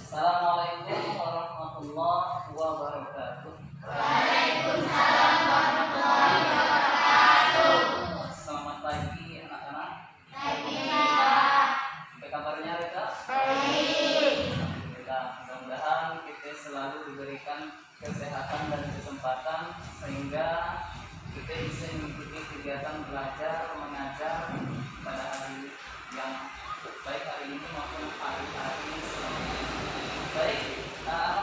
Assalamualaikum warahmatullahi wabarakatuh. Waalaikumsalam warahmatullahi wabarakatuh. Selamat pagi anak-anak. Pagi, Pak. Apa kabarnya Rita? Baik. Mudah-mudahan kita selalu diberikan kesehatan dan kesempatan sehingga kita bisa mengikuti kegiatan belajar mengajar pada hari yang baik hari ini maupun hari-hari selanjutnya. Baik,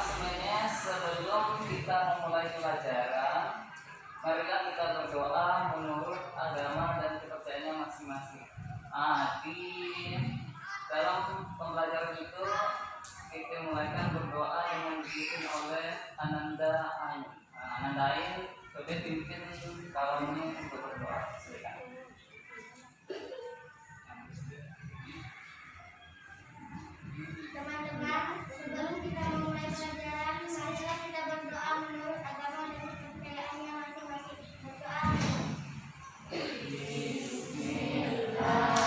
sebenarnya sebelum kita memulai pelajaran, marilah kita berdoa menurut agama dan kepercayaannya masing-masing. Di dalam pembelajaran itu kita mulaikan berdoa yang dipimpin oleh Ananda Ain. Sudah pimpin kawan ini untuk berdoa. Silakan. Teman-teman, sebelum kita memulai pelajaran, marilah kita berdoa menurut agama dan kepercayaannya masing-masing. Berdoa.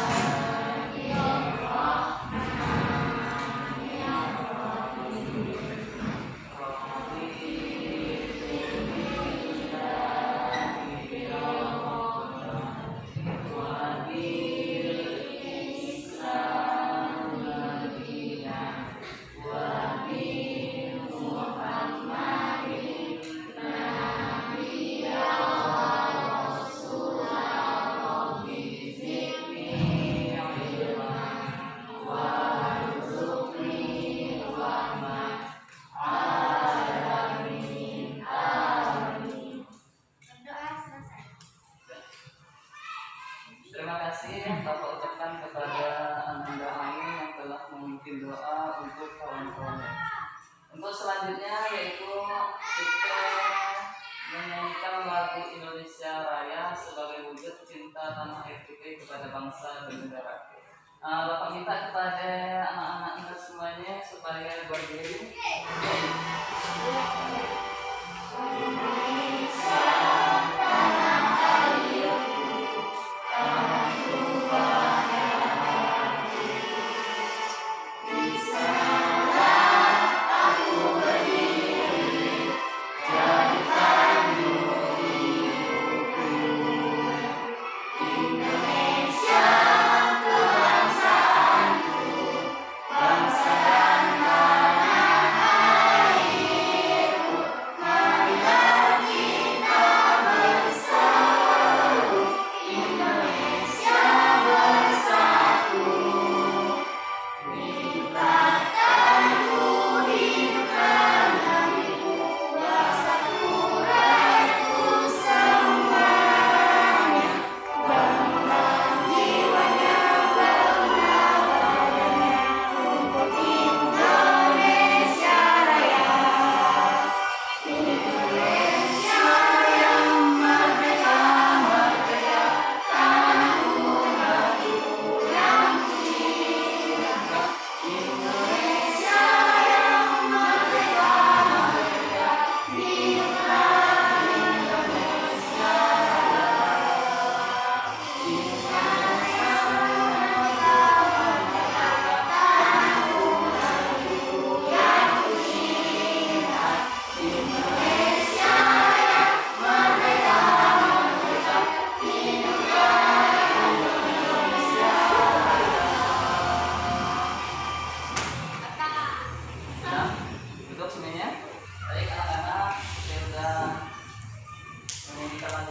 Terima kasih Bapak ucapkan kepada Ananda Ain yang telah memimpin doa untuk kawan-kawannya. Untuk selanjutnya yaitu kita menyanyikan lagu Indonesia Raya sebagai wujud cinta tanah air kita kepada bangsa dan negara. Bapak minta kepada anak-anaknya semuanya supaya berdiri.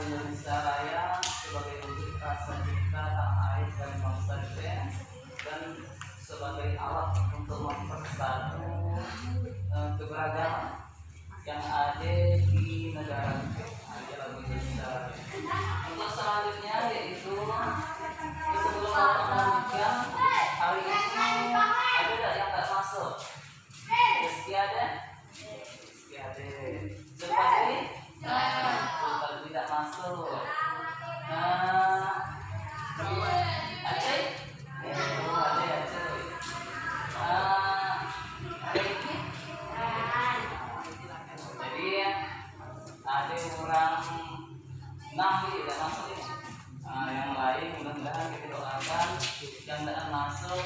Indonesia Raya sebagai wujud rasa cinta tanah air dan bangsa kita dan sebagai alat untuk mempersatu keberagaman yang ada di negara kita. Untuk selanjutnya yaitu sebelum melanjutkan hari ini ada tidak yang tak masuk? Meski ada? Meski ada. Seperti tidak masuk. Aceh? Ada Aceh. Jadi ada orang 6 tidak masuk ini. Yang lain mudah-mudahan kita doakan yang tidak masuk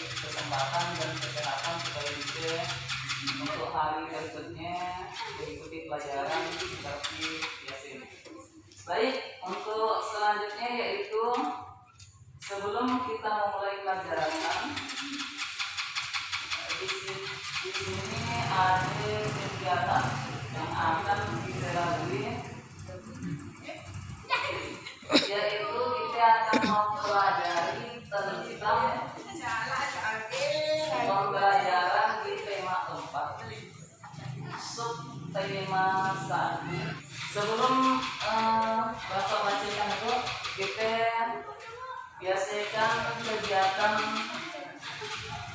kesempatan dan kesehatan supaya bisa untuk hari berikutnya mengikuti pelajaran seperti biasa ini. Baik, untuk selanjutnya yaitu sebelum kita memulai pelajaran, di sini ada kegiatan yang akan kita lalui, yaitu kita akan mempelajari tentang pembelajaran di tema 4 sub tema 1. Sebelum Bapak bacakan itu, kita biasakan kegiatan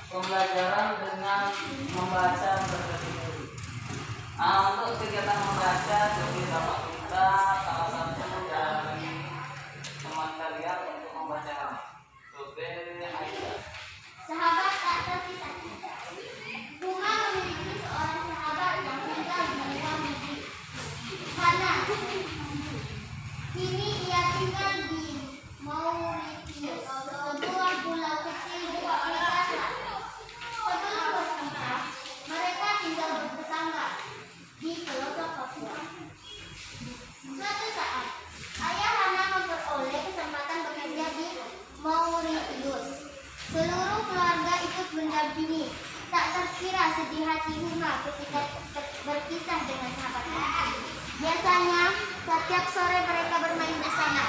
pembelajaran dengan membaca berkali-kali. Untuk kegiatan membaca, jadi Bapak minta salah satu dari teman kalian untuk membacakan. Oke, ayo. Sahabat tak terpisah. Bunga memiliki seorang sahabat yang tinggal di luar negeri. Hana. Kini ia tinggal di Mauritius, sebuah pulau kecil di Afrika Selatan. Sebelum berpisah, mereka tinggal bertetangga di pelosok Papua. Suatu saat, ayah Hana memperoleh kesempatan bekerja di Mauritius. Seluruh keluarga ikut mendampingi. Tak terkira sedih hati Bunga ketika berpisah dengan sahabatnya. Biasanya, setiap sore mereka bermain bersama.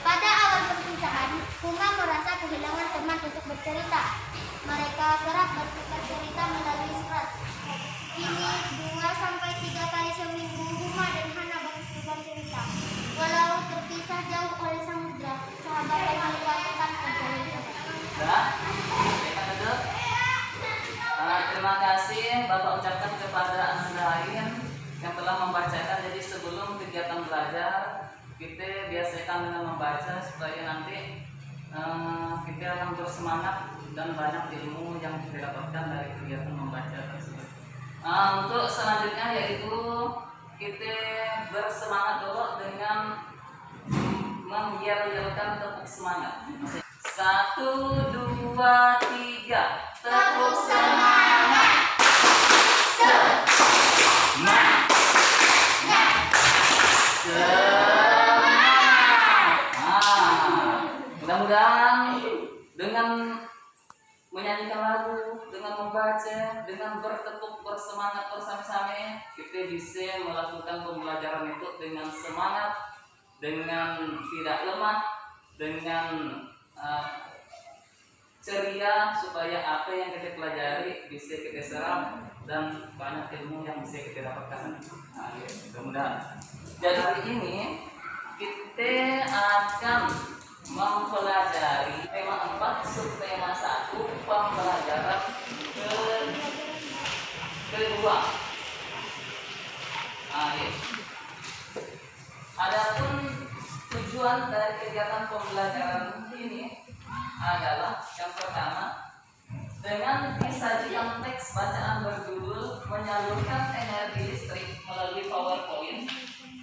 Pada awal perpisahan, Bunga merasa kehilangan teman untuk bercerita. Mereka kerap bertukar cerita melalui surat. Kini, 2 sampai 3 kali seminggu, Bunga dan Hana bertukar cerita. Walau terpisah jauh oleh samudra, sahabat yang mereka tetap terjalin. Terima kasih Bapak ucapkan kepada Anda lain yang telah membacakan. Jadi sebelum kegiatan belajar, kita biasakan dengan membaca supaya nanti kita akan bersemangat dan banyak ilmu yang kita dapatkan dari kegiatan membaca tersebut. Untuk selanjutnya yaitu kita bersemangat dulu dengan mengyel-yelkan tepuk semangat. 1, 2, 3, tepuk semangat. Semangat. Mudah-mudahan dengan menyanyikan lagu, dengan membaca, dengan bertepuk bersemangat bersama-sama, kita bisa melakukan pembelajaran itu dengan semangat, dengan tidak lemah, dengan ceria, supaya apa yang kita pelajari bisa kita serap dan banyak ilmu yang bisa kita dapatkan. Mudah-mudahan. Jadi hari ini kita akan mempelajari tema 4 subtema 1 pembelajaran kedua. Adapun tujuan dari kegiatan pembelajaran ini adalah yang pertama, dengan disajikan teks bacaan berjudul menyalurkan energi listrik melalui PowerPoint.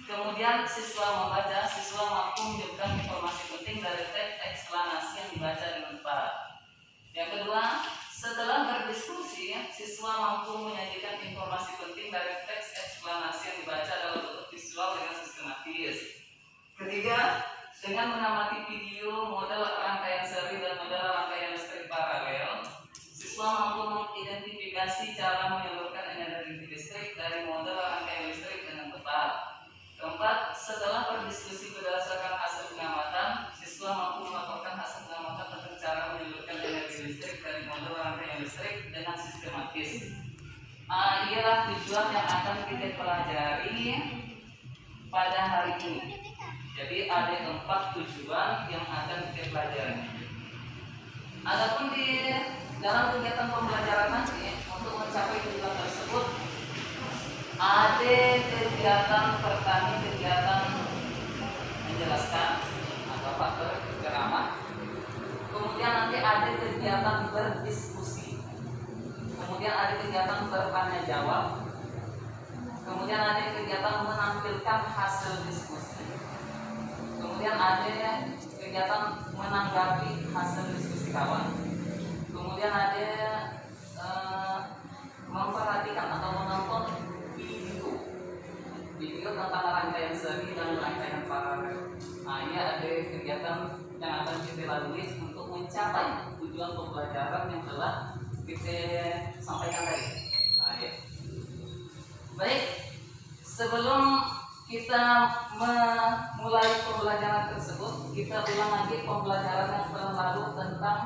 Kemudian siswa membaca, siswa mampu menunjukkan informasi penting dari teks eksplanasi yang dibaca dengan tepat. Yang kedua, setelah berdiskusi, siswa mampu menyajikan informasi penting dari teks eksplanasi yang dibaca dalam bentuk visual dengan sistematis. Ketiga, dengan mengamati video, model rangkaian seri dan model rangkaian listrik paralel, siswa mampu mengidentifikasi cara menyalurkan energi listrik dari model rangkaian listrik dengan tepat. Keempat, setelah berdiskusi berdasarkan hasil pengamatan, siswa mampu melaporkan hasil pengamatan tentang cara menyalurkan energi listrik dari model rangkaian listrik dengan sistematis. Ialah tujuan yang akan kita pelajari pada hari ini. Jadi ada 4 tujuan yang akan kita pelajari. Adapun di dalam kegiatan pembelajaran nanti, untuk mencapai tujuan tersebut, ada kegiatan pertama, kegiatan menjelaskan atau faktor ceramah. Kemudian nanti ada kegiatan berdiskusi. Kemudian ada kegiatan bertanya jawab. Kemudian ada kegiatan menampilkan hasil diskusi. Kemudian ada kegiatan menanggapi hasil diskusi kawan. Kemudian Kemudian ada memperhatikan atau menonton video tentang rangkaian seri dan rangkaian paralel. Nah, ini ada kegiatan yang akan kita lalui untuk mencapai tujuan pembelajaran yang telah kita sampaikan tadi. Nah, ya. Baik, sebelum kita memulai pembelajaran tersebut, kita ulang lagi pembelajaran yang telah lalu tentang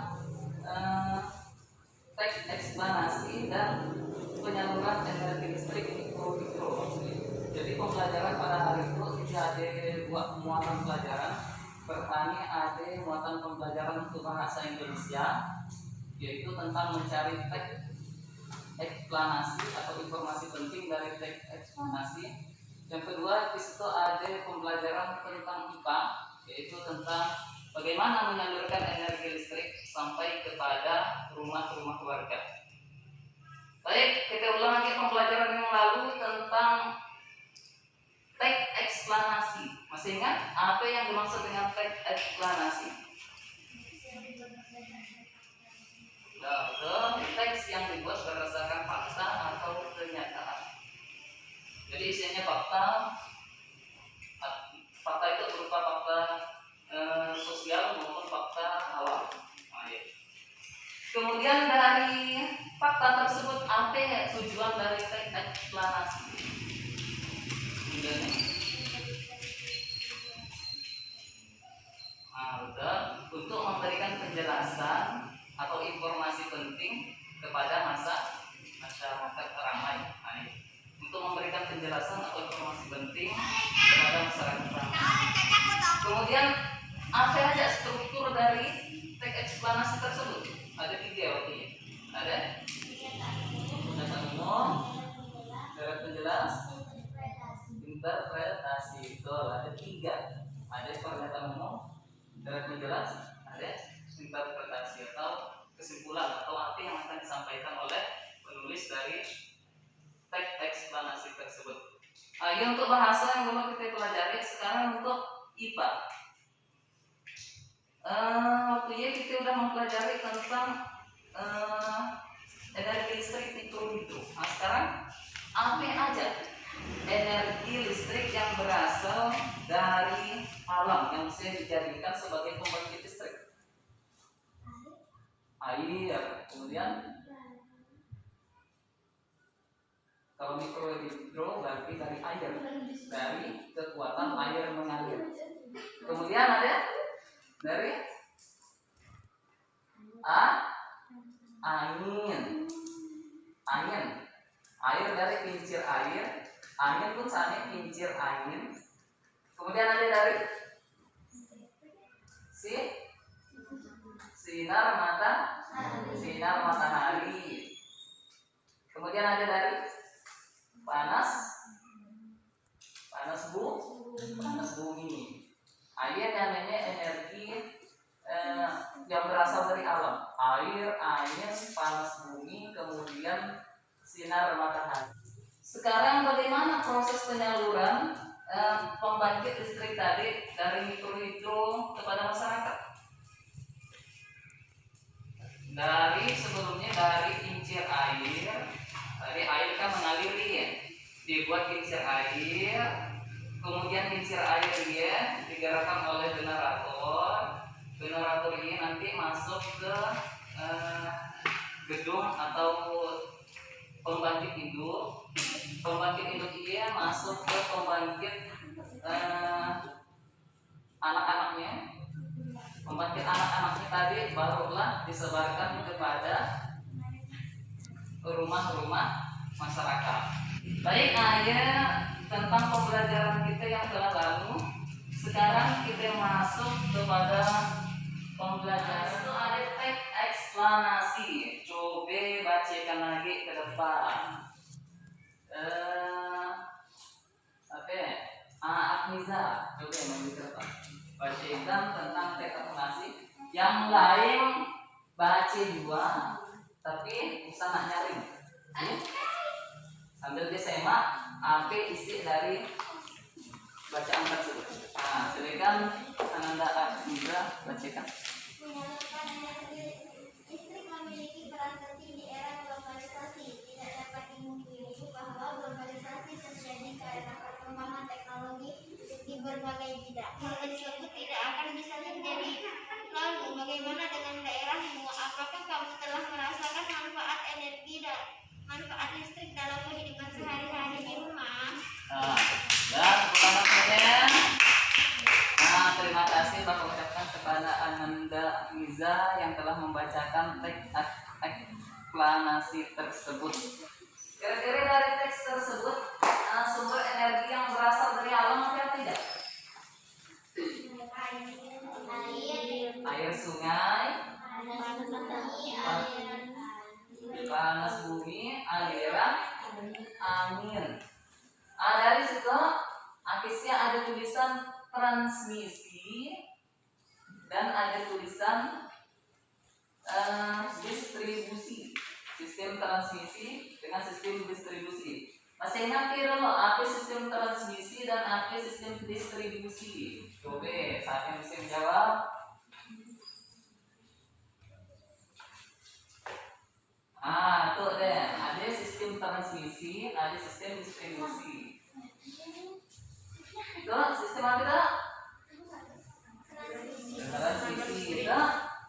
teks eksplanasi dan penyaluran energi listrik mikro. Jadi pembelajaran pada hari itu tidak ada dua muatan pelajaran. Pertama ada muatan pembelajaran untuk bahasa Indonesia, yaitu tentang mencari teks eksplanasi atau informasi penting dari teks eksplanasi. Yang kedua, di situ ada pembelajaran tentang IPA, yaitu tentang bagaimana menyalurkan energi listrik sampai kepada rumah-rumah warga. Baik, kita ulang lagi pembelajaran yang lalu tentang teks eksplanasi. Masih ingat apa yang dimaksud dengan teks eksplanasi? Betul, teks yang dibuat berdasarkan fakta atau kenyataan. Jadi isinya fakta. Fakta itu berupa fakta sosial maupun fakta alam. Nah, ya. Kemudian dari fakta tersebut apa tujuan dari teks eksplanasi? Untuk memberikan penjelasan atau informasi penting kepada masyarakat ramai. Untuk memberikan penjelasan atau informasi penting kepada masyarakat ramai. Kemudian apa aja struktur dari teks eksplanasi tersebut? Ada 3 waktunya. Ada pernyataan umum, syarat penjelas, interpretasi. Betul, ada 3. Ada pernyataan umum, syarat penjelas, ada interpretasi atau kesimpulan atau arti yang akan disampaikan oleh penulis dari teks eksplanasi tersebut. Ini untuk bahasa yang belum kita pelajari. Sekarang untuk IPA. Waktunya kita sudah mempelajari tentang energi listrik mikrohidro. Nah, sekarang apa aja energi listrik yang berasal dari alam yang bisa dijadikan sebagai pembangkit listrik? Air, kemudian kalau mikrohidro berarti dari air, dari kekuatan air mengalir. Kemudian ada dari angin, air dari kincir air, angin pun sama kincir angin. Kemudian ada dari sinar matahari. Kemudian ada dari panas bumi. Air namanya energi yang berasal dari alam. Air, angin, panas bumi, kemudian sinar matahari. Sekarang bagaimana proses penyaluran pembangkit listrik tadi dari mikrohidro kepada masyarakat? Dari sebelumnya dari kincir air. Tadi air kan mengalir ya. Dibuat kincir air. Kemudian kincir air dia digerakkan oleh generator. Generator ini nanti masuk ke gedung atau pembangkit induk. Pembangkit induk ini masuk ke pembangkit anak-anaknya. Pembangkit anak-anaknya tadi barulah disebarkan kepada rumah-rumah masyarakat. Baik, ya tentang pembelajaran kita yang telah lalu. Sekarang kita masuk kepada pembelajaran. Itu ada teks eksplanasi. Coba bacakan lagi ke depan. Agniza, coba maju ke depan. Bacakan tentang teks eksplanasi. Yang lain baca 2, tapi bisa nak nyaring. Sambil dia semak apa isi dari bacaan tersebut. Nah, silakan Ananda Agniza bacakan. Menyalurkan energi listrik memiliki telah merasakan manfaat energi dan manfaat listrik dalam kehidupan sehari-hari di rumah. Nah, dan pertama-tama, nah terima kasih Bapak ucapkan kepada Ananda Iza yang telah membacakan teks eksplanasi tersebut. Kira-kira dari teks tersebut sumber energi yang berasal dari alam apa tidak? Air sungai, panas bumi, aliran angin. Dari situ akhirnya ada tulisan transmisi dan ada tulisan distribusi, sistem transmisi dengan sistem distribusi. Masih ingat kira lo apa sistem transmisi dan apa sistem distribusi? Coba siapa yang bisa menjawab? Tuh deh, ada sistem transmisi, ada sistem distribusi. Itu sistem apa itu? Transmisi itu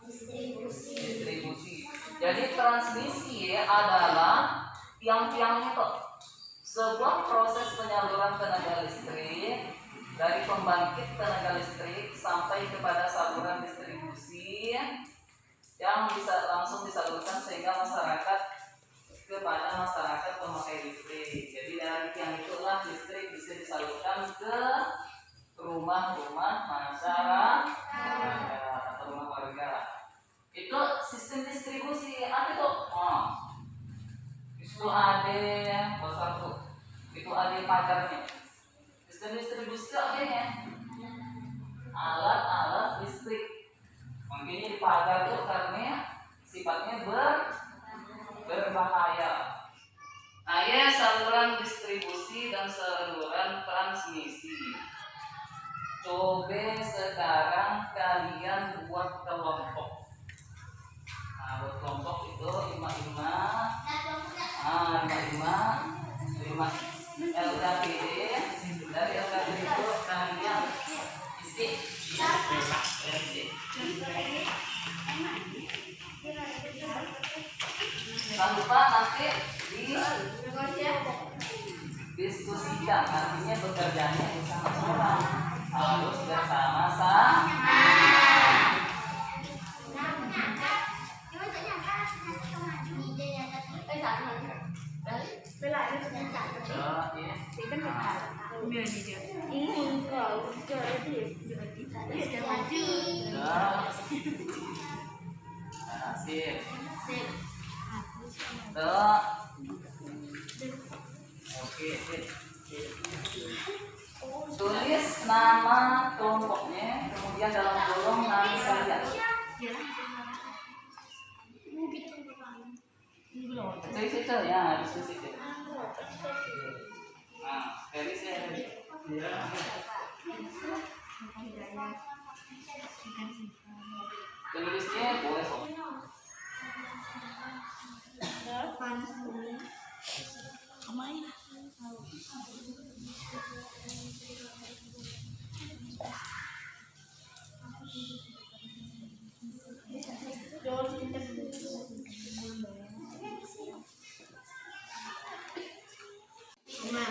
distribusi. Jadi transmisi adalah tiang-tiangnya kok. Sebuah proses penyaluran tenaga listrik dari pembangkit tenaga listrik sampai kepada saluran distribusi yang bisa langsung disalurkan sehingga masyarakat kepada masyarakat pemakai listrik. Jadi dari tiang itulah listrik bisa disalurkan ke rumah-rumah masyarakat atau rumah warga. Itu sistem distribusi. Apa itu? Itu ada satu. Itu ada pagarnya. Sistem distribusi apa ya? Alat-alat listrik. Mungkin dipagar itu karena sifatnya berbahaya. Saluran distribusi dan saluran transmisi. Coba sekarang kalian buat kelompok. Buat kelompok itu 5 LKPD. Dari LKPD itu kalian isi. Jangan lupa nanti diskusikan, artinya bekerjanya bersama-sama, harus bersama-sama. Sip. Oke, sip. Tulis nama kelompoknya, kemudian dalam kolom nama kalian. Dari situ ya, harus di situ. Nah, dari sini. Tulisnya boleh kok. Panas bumi. Kemain.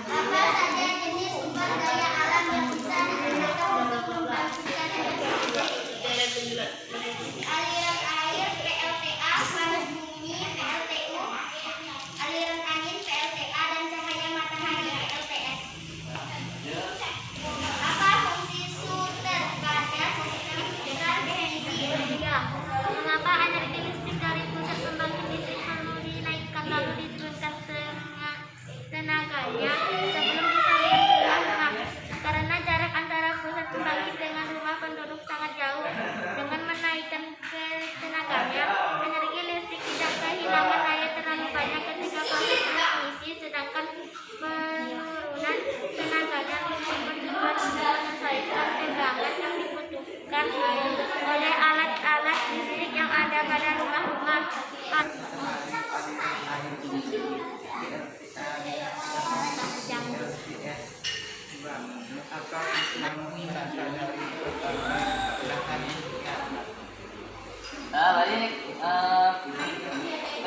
Apa saja jenis sumber daya alam yang bisa digunakan untuk membangkitkan energi? Aliran air PLTA, panas bumi PLTU, aliran angin PLTA, dan cahaya matahari PLTS. Apa fungsi suter pada sistem transmisi? Mengapa energi listrik dari pusat pembangkit listrik perlu dinaikkan lalu diturunkan tenaganya?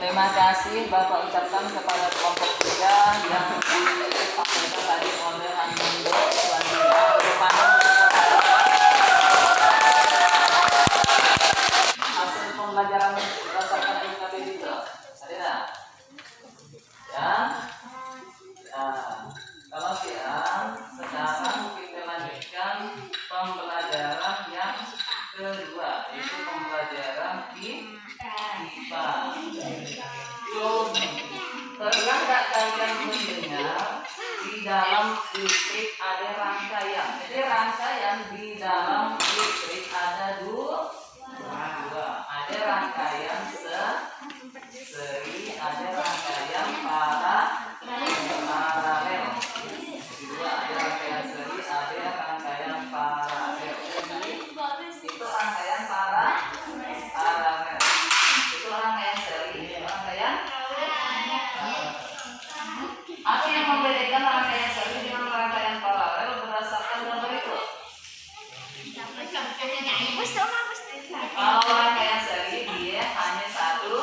Terima kasih Bapak ucapkan kepada kelompok 3 yang disampaikan tadi oleh Anando selanjutnya bagaimana hasil pembelajaran berdasarkan IKB itu. Ada ya? Ya. Kalau siang, sekarang kita lanjutkan pembelajaran yang kedua, yaitu pembelajaran IPA. Pernah nggak kalian mendengar di dalam listrik ada rangkaian? Jadi rangkaian di dalam listrik ada dua. Ada rangkaian seri, ada rangkaian paralel. Kedua, ada rangkaian seri, ada rangkaian paralel. Itu rangkaian paralel. Itu rangkaian seri, rangkaian. Apa yang membedakan rangkaian seri dengan rangkaian paralel berdasarkan gambar itu? Kalau rangkaian seri dia hanya satu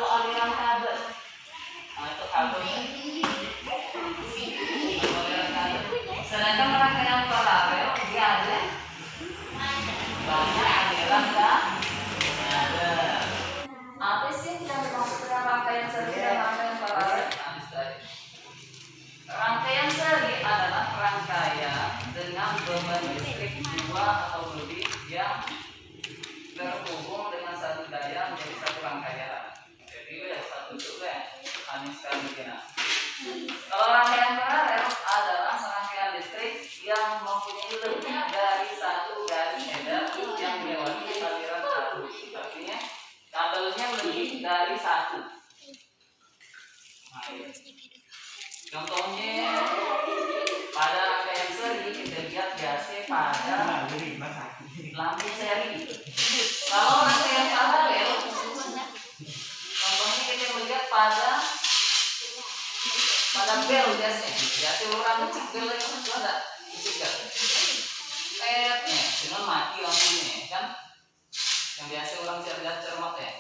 aliran kabel. Nah, itu kabelnya. Aliran kabel. Sedangkan rangkaian paralel dia ada banyak aliran kabel. Apa sih yang dimaksud dengan rangkaian seri dan rangkaian paralel? Rangkaian seri adalah rangkaian dengan beban listrik 2 atau lebih yang terhubung dengan satu daya menjadi satu rangkaian. Jadi satu juga hanya sekali begini. Kalau rangkaian paralel adalah rangkaian listrik yang mempunyai lebih dari satu garis edar yang melewati aliran arus. Artinya kabelnya lebih dari satu. Nah, contohnya pada rangkaian seri kita lihat biasa pada lampu seri. Kalau rangkaian paralel, contohnya kita melihat pada bel biasanya. Biasa orang ngecek bel itu ada ngecek petnya dengan mati lampunya kan. Yang biasa orang cermat ya.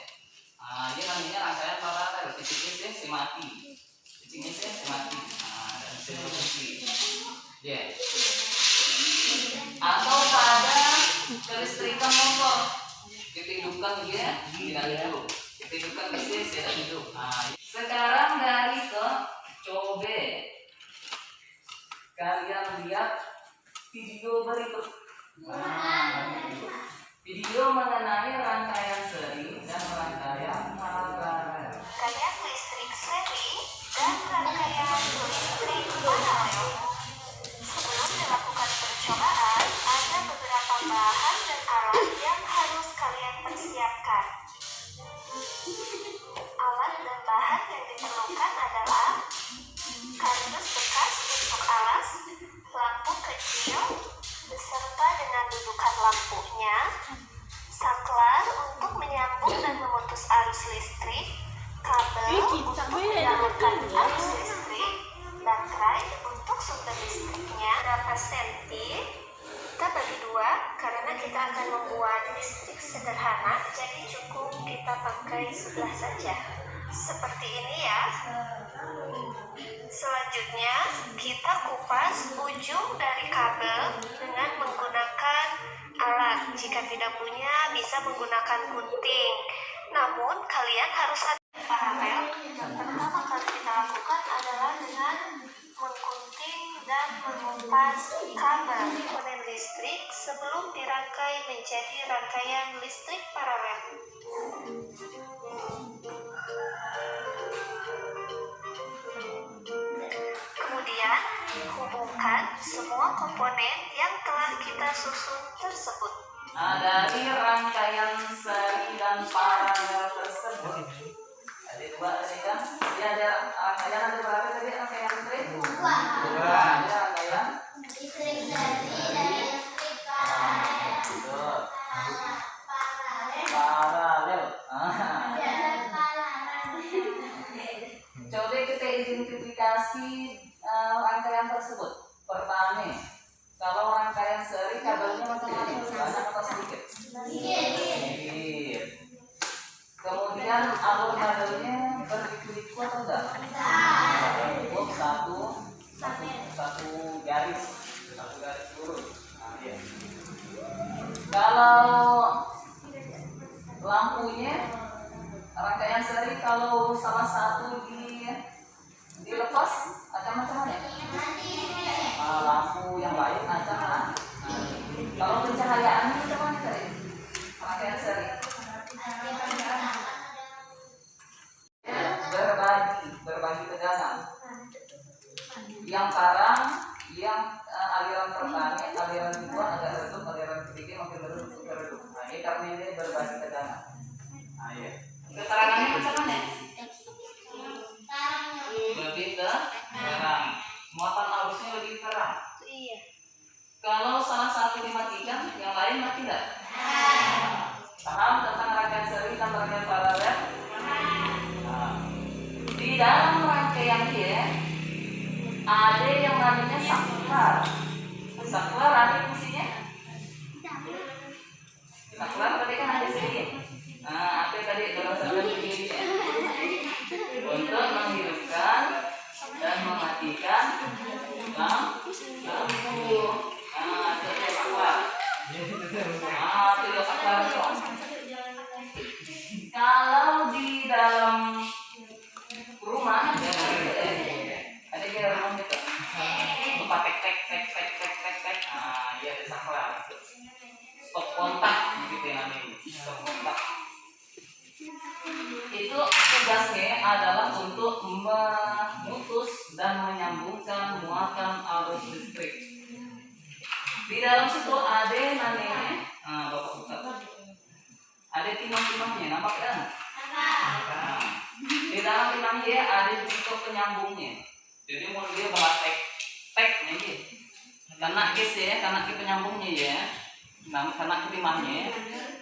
Nah, ini namanya rangkaian paralel. Titiknya si mati. Titiknya si mati. Nah, dan si ya. Atau pada kelistrikan motor kita hidupkan dia tidak hidup, kita hidupkan mesin tidak hidup. Nah, sekarang dari ke coba kalian lihat video berikut. Video mengenai rangkaian seri dan rangkaian paralel. Rangkaian listrik seri dan rangkaian listrik paralel. Sebelum dilakukan percobaan, ada beberapa bahan dan alat yang harus kalian persiapkan. Alat dan bahan yang diperlukan adalah kardus bekas untuk alas, lampu kecil, beserta dengan dudukan lampunya, saklar untuk menyambung dan memutus arus listrik, kabel untuk menyalurkan arus listrik, baterai untuk sumber listriknya. Berapa senti? Kita bagi dua karena kita akan membuat listrik sederhana, jadi cukup kita pakai sebelah saja. Seperti ini ya. Selanjutnya kita kupas ujung dari kabel dengan menggunakan alat. Jika tidak punya bisa menggunakan gunting. Namun kalian harus ada paralel. Yang pertama kali kita lakukan adalah dengan menggunting dan mengupas kabel komponen listrik sebelum dirangkai menjadi rangkaian listrik paralel. Kemudian, hubungkan semua komponen yang telah kita susun tersebut. Nah, dari rangkaian seri dan paralel tersebut ada dua tadi kan? Dia ada rangkaian ada berapa tadi rangkaian listrik? Dua. Ada rangkaian Listrik seri dan listrik paralel. betul. Paralel. Paralel. Dan paralel. Coba kita identifikasi rangkaian tersebut. Pertama, kalau rangkaian seri kabelnya masih banyak atau sedikit? Sedikit. Sedikit. perhatikan alur nadanya berliku-liku atau enggak? Cukup satu garis lurus. Nah, iya. Kalau lampunya rangkaian seri, kalau salah satu dilepas akan macam mana? Lampu yang lain akan. Kalau pencahayaannya macam mana tadi? Rangkaian seri. Berbagi tegangan. Yang parang, yang aliran pertama, aliran kedua agak redup, aliran ketiga makin redup. Nah, ini karena ini berbagi tegangan. Nah, ya. Keterangannya macam mana? Lebih ke terang. Muatan arusnya lebih terang. Iya. Kalau salah satu dimatikan, yang lain mati tidak? Paham tentang rangkaian seri dan rangkaian paralel? Nah, di dalam rangkaian dia ada yang namanya saklar. Saklar ada fungsinya? Saklar tadi kan ada sini. Nah, apa tadi berdasarkan begini untuk menghidupkan dan mematikan lampu. Nah, itu dia saklar. Nah, itu dia saklar itu. Kalau di dalam rumah ada di rumah gitu. Lupa tek. Nah, iya ada saklar. Stop kontak gitu namanya. Stop kontak. Itu tugasnya adalah untuk memutus dan menyambungkan muatan arus listrik. Di dalam situ ada namanya, Bapak buka. Ada timang-timangnya, nampak kan? Nah, di dalam timangnya ada juga penyambungnya. Jadi mau dia bawa tek nih. Kena kes ya, kena ke penyambungnya ya. Kena ke timangnya.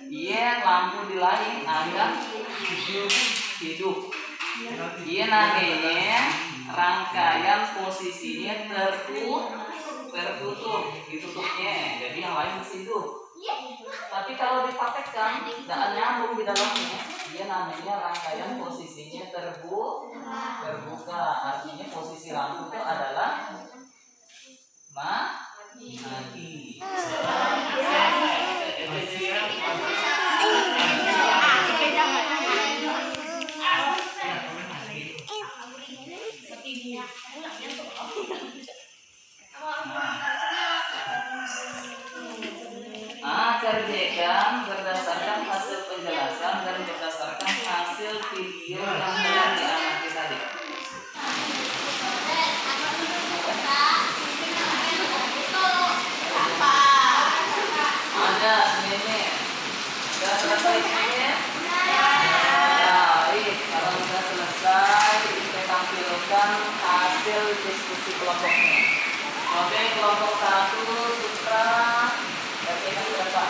Iya, lampu di lain akan hidup. Iya namanya rangkaian posisinya tertutup, ditutupnya. Jadi yang lain masih hidup. Tapi kalau dipraktekkan tidak nyambung di dalamnya, dia namanya rangkaian posisinya terbuka. Artinya posisi lampu itu adalah mati. Kerjakan berdasarkan hasil penjelasan dan berdasarkan hasil video yang telah diamati tadi. Ada ini sudah selesai semuanya? Baik, kalau sudah selesai kita tampilkan hasil diskusi kelompoknya. Oke, kelompok 1 sutra bacakan berapa?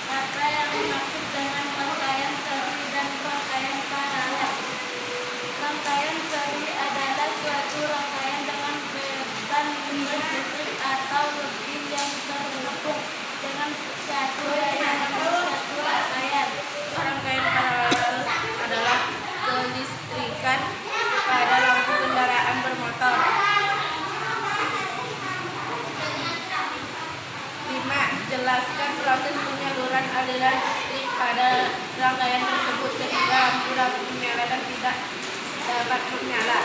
Apa yang dimaksud dengan rangkaian seri dan rangkaian paralel? Rangkaian seri adalah suatu rangkaian dengan beban listrik atau lebih yang terhubung dengan satu rangkaian. Rangkaian paralel adalah kelistrikan pada lampu kendaraan bermotor. 5. Jelaskan proses penyaluran aliran listrik pada rangkaian tersebut sehingga lampu menyala dan tidak dapat menyala.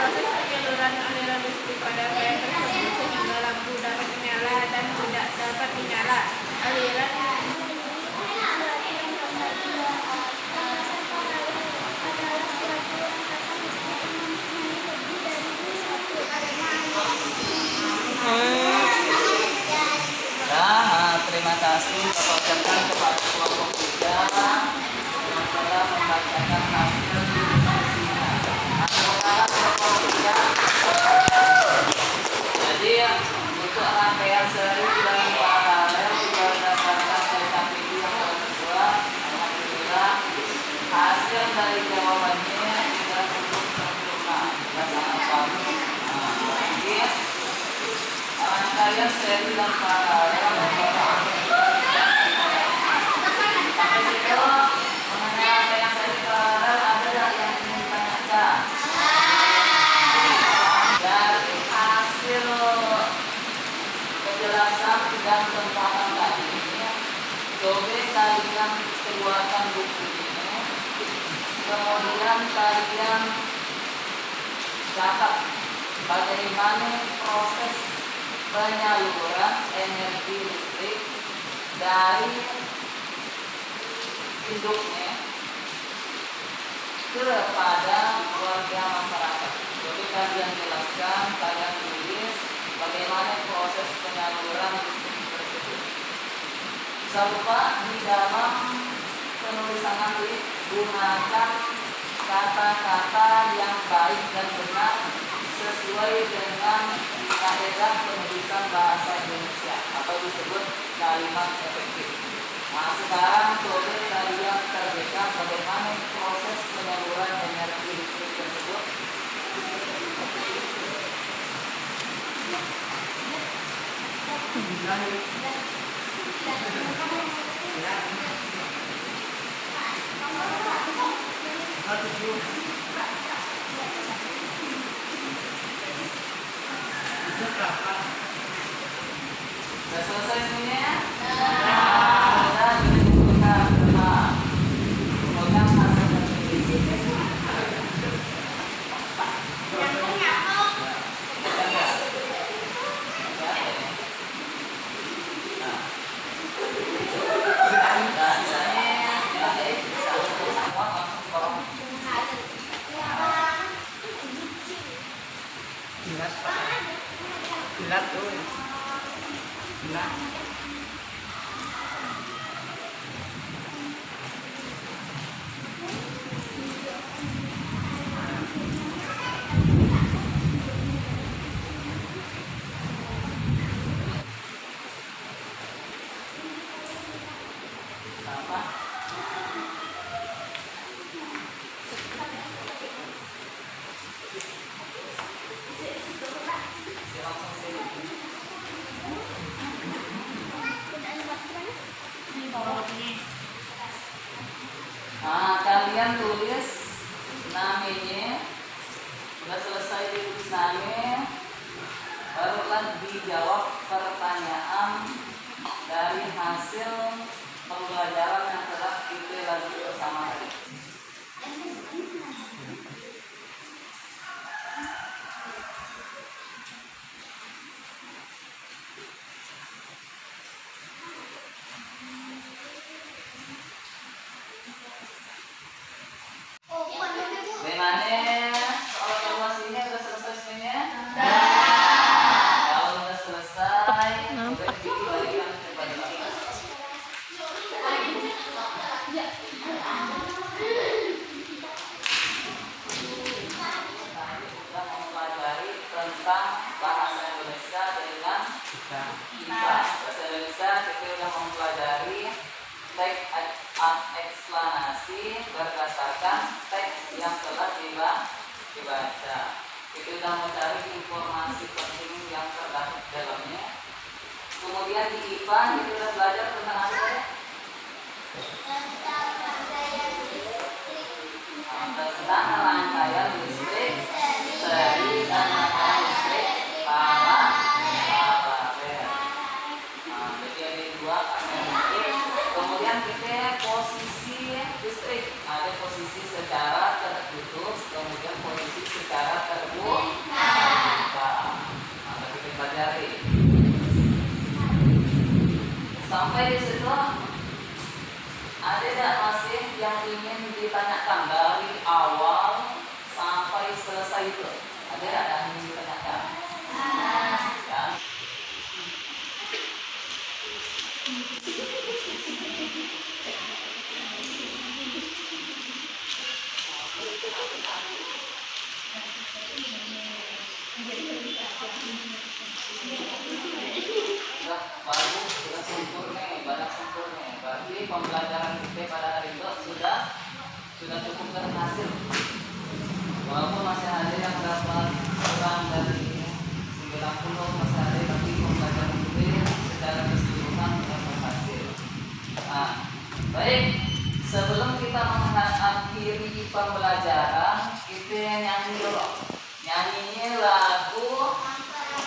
Proses penyaluran aliran listrik pada rangkaian tersebut sehingga lampu dapat menyala dan tidak dapat menyala. Aliran Terima kasih Bapak ucapkan kepada kelompok 3 yang telah membacakan hasil diskusinya. Kelompok 3. Jadi untuk rangkaian seri dan paralel berdasarkan cerita video yang kedua, alhamdulillah hasil dari jawabannya sudah cukup sempurna. Sudah sangat bagus. kemudian seri dan paralel. Sampai situ mengenai apa yang seri paralel ada yang ingin ditanyakan. Dari hasil penjelasan dan pemahaman tadi, coba kalian keluarkan buku ini, kemudian kalian catat bagaimana proses penyaluran energi listrik dari induknya kepada warga masyarakat. Jadi kalian jelaskan, kalian tulis bagaimana proses penyaluran listrik tersebut. Jangan lupa di dalam penulisan nanti gunakan kata-kata yang baik dan benar sesuai dengan kaidah penulisan bahasa Indonesia atau disebut kalimat efektif. Nah, sekarang coba kalian kerjakan bagaimana proses penyaluran energi listrik tersebut. Sudah selesai semuanya? Sudah ditentukan teman. Kemudian hasil penelitian. Bilat tuh. Bilat. Nah, kalian tulis namanya. Sudah selesai ditulis namanya, barulah dijawab pertanyaan dari hasil pembelajaran yang telah kita lalui bersama tadi. Bagaimana? Soal evaluasinya sudah selesai semuanya? Kalau sudah selesai, sudah dikembalikan kepada Bapak. Kita mempelajari tentang bahasa Indonesia dengan IPA. Bahasa Indonesia kita sudah mempelajari teks eksplanasi berdasarkan teks yang telah dibaca. Kita sudah mencari informasi penting yang terdapat dalamnya. Kemudian di IPA kita sudah belajar tentang apa ya? Tentang rangkaian listrik seri dan rangkaian listrik paralel. Nah, jadi ada dua rangkaian. Kemudian kita posisi listrik, ada posisi secara tertutup, kemudian posisi secara terbuka. Nah, kita pelajari. Sampai di situ ada tidak masih yang ingin ditanyakan dari awal sampai selesai itu? Ada tidak yang ingin ditanyakan? Ya. Sudah bagus, sudah sempurna, banyak sempurna. Berarti pembelajaran kita pada hari itu sudah cukup berhasil. Walaupun masih ada yang dapat kurang dari 90, masih ada, tapi pembelajaran pembelajaran kita nyanyi dulu. Nyanyinya lagu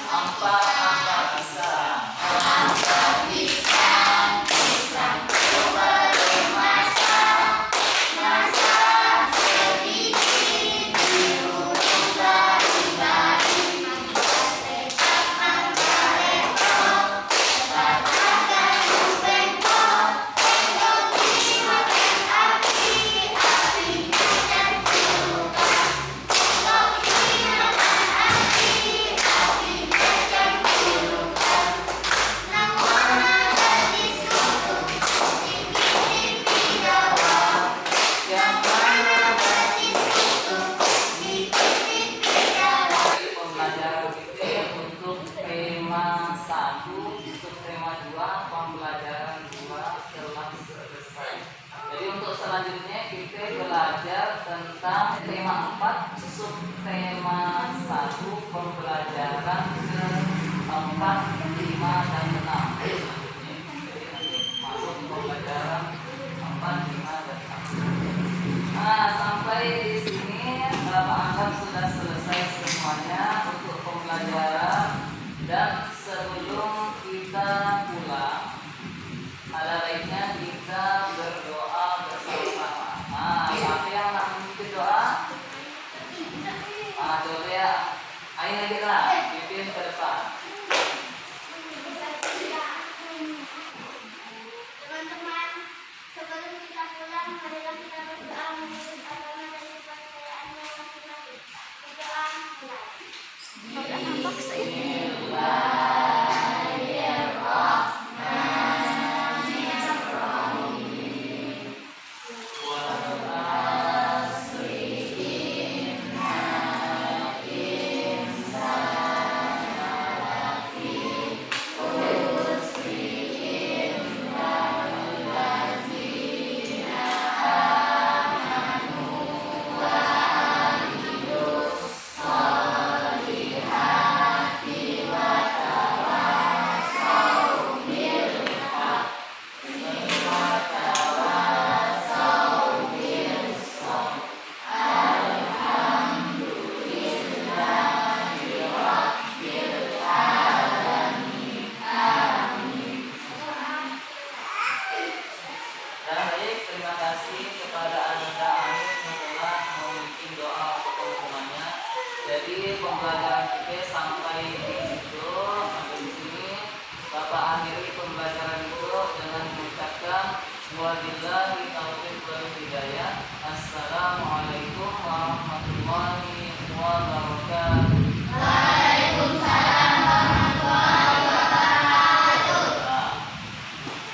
Ampa Ampa Pisang. Ampa pisang, pisang belum masak, masak sedikit diulung bari-bari, lepaskan kalepot, katakan bengkok, bengkok dimakan api, apinya cemburukan, bengkok dimakan api, apinya cemburukan. Nang mana gadis sulung, tinggi-tinggi daun, yang mana gadis sulung, tinggi-tinggi daun. Pembelajaran kita untuk tema 1, untuk tema 2, pembelajaran 2 telah selesai. Jadi untuk selanjutnya kita belajar tentang tema 4, subtema 1, pembelajaran ke-4, 5, dan 6. Jadi nanti masuk pembelajaran 4, 5, dan 6. Nah, sampai di sini Bapak anggap sudah selesai semuanya untuk pembelajaran. Dan sebelum kita pulang, ada baiknya kita berdoa bersama-sama. Nah, siapa yang nak memimpin doa? Coba ya, ayo lagi lah, pimpin ke depan. Teman-teman, sebelum kita pulang, marilah kita berdoa menurut agama dan kepercayaannya masing-masing. Berdoa mulai. Dan baik, terima kasih kepada Ananda Anis yang telah memimpin doa untuk teman-temannya. Jadi pembelajaran kita sampai di situ, sampai di sini. Bapak akhiri pembelajaran itu dengan mengucapkan wabillahi taufiq wal hidayah. Assalamualaikum warahmatullahi wabarakatuh.